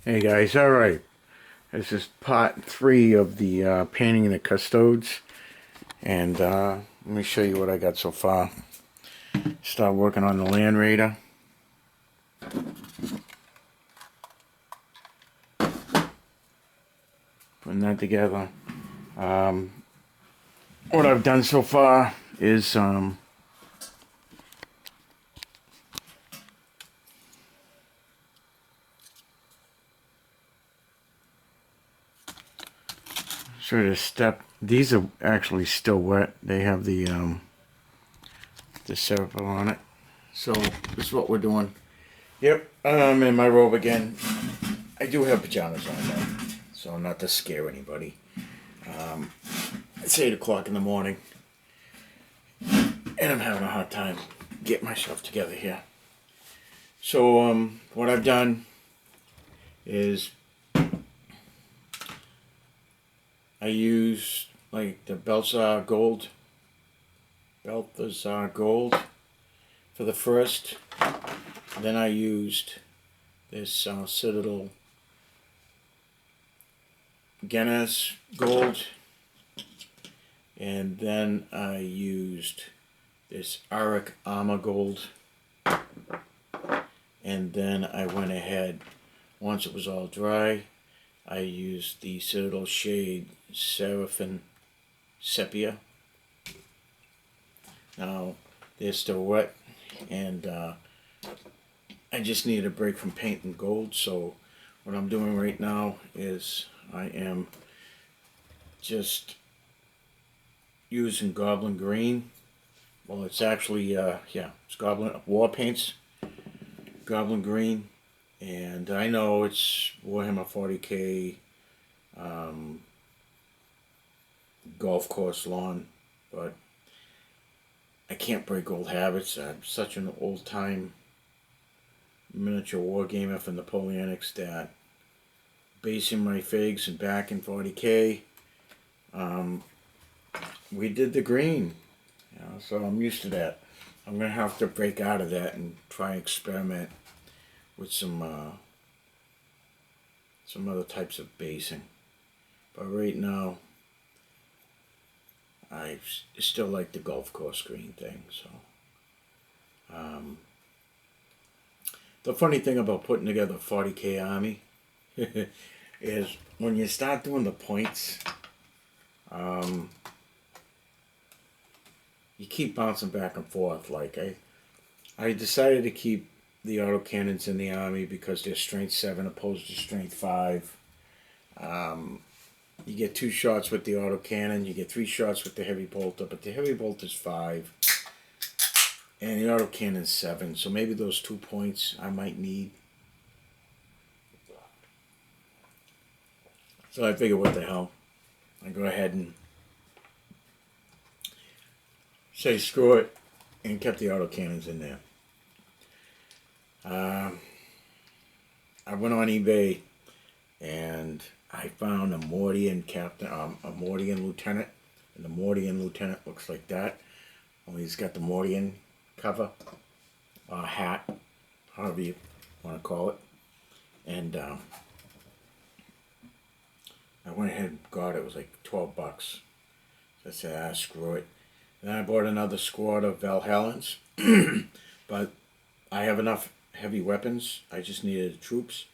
Hey guys, alright. This is part 3 of the painting the Custodes. And let me show you what I got so far. Start working on the Land Raider. Putting that together. What I've done so far is sort of step. These are actually still wet. They have the syrup on it. So this is what we're doing. Yep, I'm in my robe again. I do have pajamas on though, so not to scare anybody. It's 8 o'clock in the morning, and I'm having a hard time getting myself together here. So what I've done is I use like the Balthazar Gold for the first. Then I used this Citadel Guinness Gold, and then I used this Auric Armor Gold, and then I went ahead, once it was all dry, I used the Citadel Shade Seraphim Sepia. Now they're still wet, and I just needed a break from painting gold, so what I'm doing right now is I am just using Goblin Green. Well, it's actually, it's Goblin War Paints, Goblin Green, and I know it's Warhammer 40k golf course lawn, but I can't break old habits. I'm such an old-time miniature war gamer from Napoleonics that basing my figs and back in 40k, we did the green, so I'm used to that. I'm gonna have to break out of that and try and experiment with some other types of basing. But right now, I still like the golf course green thing. So, the funny thing about putting together a 40k army is when you start doing the points, you keep bouncing back and forth. Like I decided to keep the autocannons in the army because they're strength 7 opposed to strength 5. You get 2 shots with the autocannon, you get 3 shots with the heavy bolter, but the heavy bolter is 5 and the autocannon is 7, so maybe those 2 points I might need. So I figured, what the hell, I go ahead and say screw it and kept the autocannons in there. I went on eBay and I found a Mordian captain, a Mordian lieutenant, and the Mordian lieutenant looks like that. Only he's got the Mordian cover, hat, however you want to call it. And I went ahead and got it. It was like $12. So I said, screw it. And then I bought another squad of Valhallans, but I have enough heavy weapons. I just needed troops.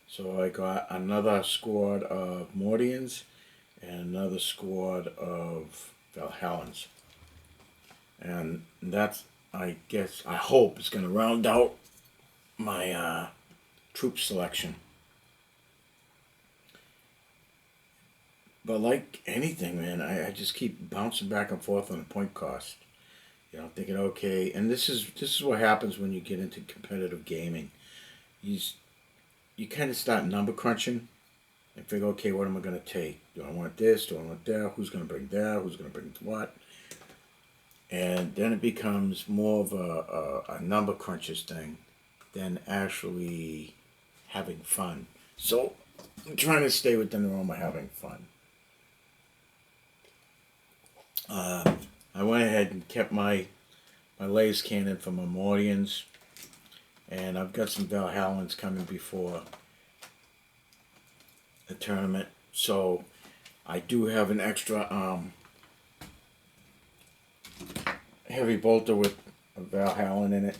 So I got another squad of Mordians and another squad of Valhallans. And that's, I guess, I hope it's going to round out my troop selection. But like anything, man, I just keep bouncing back and forth on the point cost. Thinking, okay, and this is what happens when you get into competitive gaming. You kind of start number crunching and figure, okay, what am I going to take? Do I want this? Do I want that? Who's going to bring that? Who's going to bring what? And then it becomes more of a number crunches thing than actually having fun. So I'm trying to stay within the realm of having fun. I went ahead and kept my laser cannon for my Mordians, and I've got some Valhallans coming before a tournament, so I do have an extra heavy bolter with a Valhalla in it.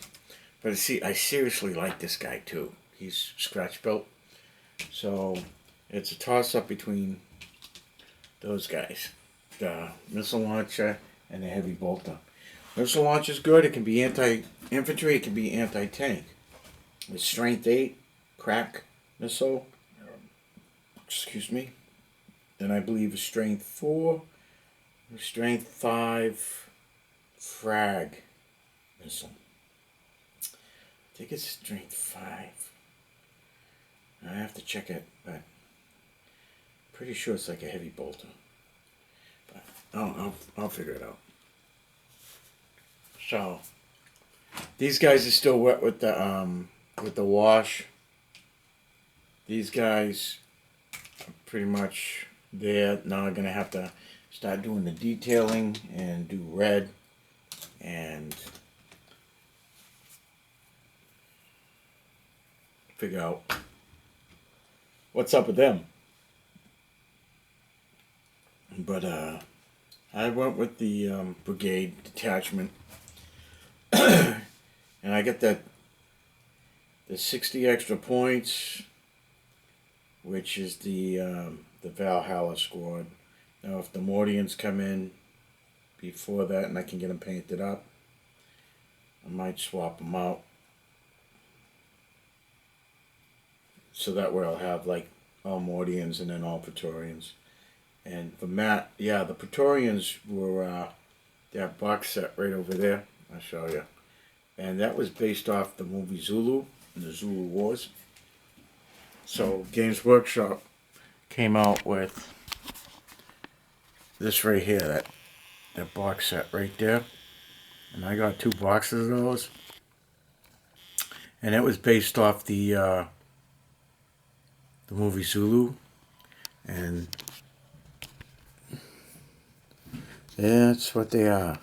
But see, I seriously like this guy too. He's scratch built, so it's a toss up between those guys, the missile launcher and the heavy bolter. Missile launcher is good. It can be anti-infantry. It can be anti-tank. It's strength 8, crack missile. Excuse me. Then I believe a strength 4, strength 5, frag missile. I think it's strength 5. I have to check it, but pretty sure it's like a heavy bolter. But I'll figure it out. So these guys are still wet with the wash. These guys are pretty much there. Now I'm gonna have to start doing the detailing and do red and figure out what's up with them. But I went with the brigade detachment, and I get the 60 extra points, which is the Valhalla squad. Now, if the Mordians come in before that, and I can get them painted up, I might swap them out. So that way I'll have like all Mordians and then all Praetorians. And for Matt, yeah, the Praetorians were that box set right over there. I'll show you. And that was based off the movie Zulu and the Zulu Wars. So Games Workshop came out with this right here, that box set right there. And I got 2 boxes of those. And it was based off the movie Zulu. And yeah, that's what they are.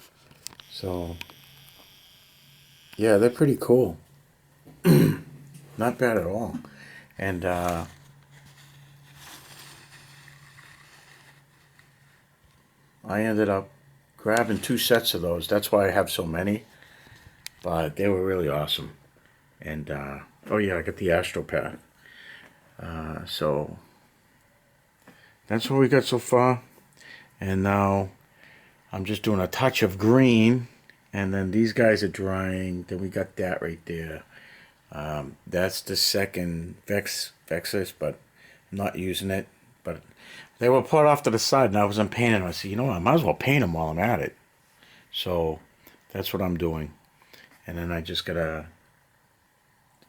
So, yeah, they're pretty cool. Not bad at all. And I ended up grabbing 2 sets of those. That's why I have so many. But they were really awesome. And, oh yeah, I got the Astropath. So, that's what we got so far. And now I'm just doing a touch of green, and then these guys are drying. Then we got that right there. That's the second Vexus, but I'm not using it. But they were put off to the side, and I wasn't painting them. I said, you know what, I might as well paint them while I'm at it. So that's what I'm doing. And then I just gotta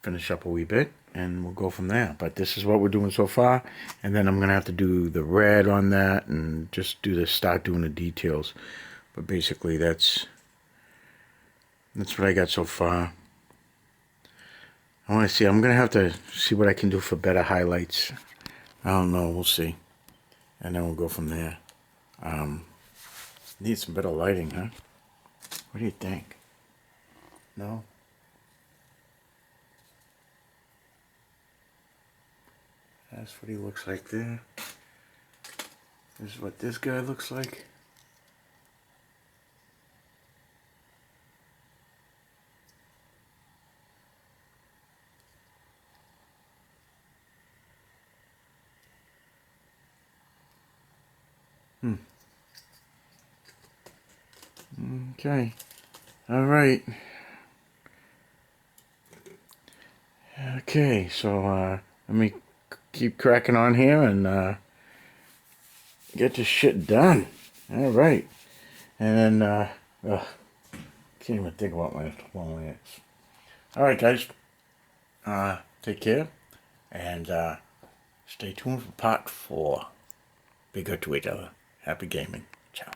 finish up a wee bit, and we'll go from there. But this is what we're doing so far, and then I'm gonna have to do the red on that and just start doing the details. But basically that's what I got so far. I want to see. I'm gonna have to see what I can do for better highlights. I don't know. We'll see, and then we'll go from there. Need some better lighting, huh? What do you think? No? That's what he looks like there. This is what this guy looks like. Okay. All right. Okay, so let me keep cracking on here and get this shit done. All right. And then, can't even think about my phone yet. All right, guys. Take care. And stay tuned for part 4. Be good to each other. Happy gaming. Ciao.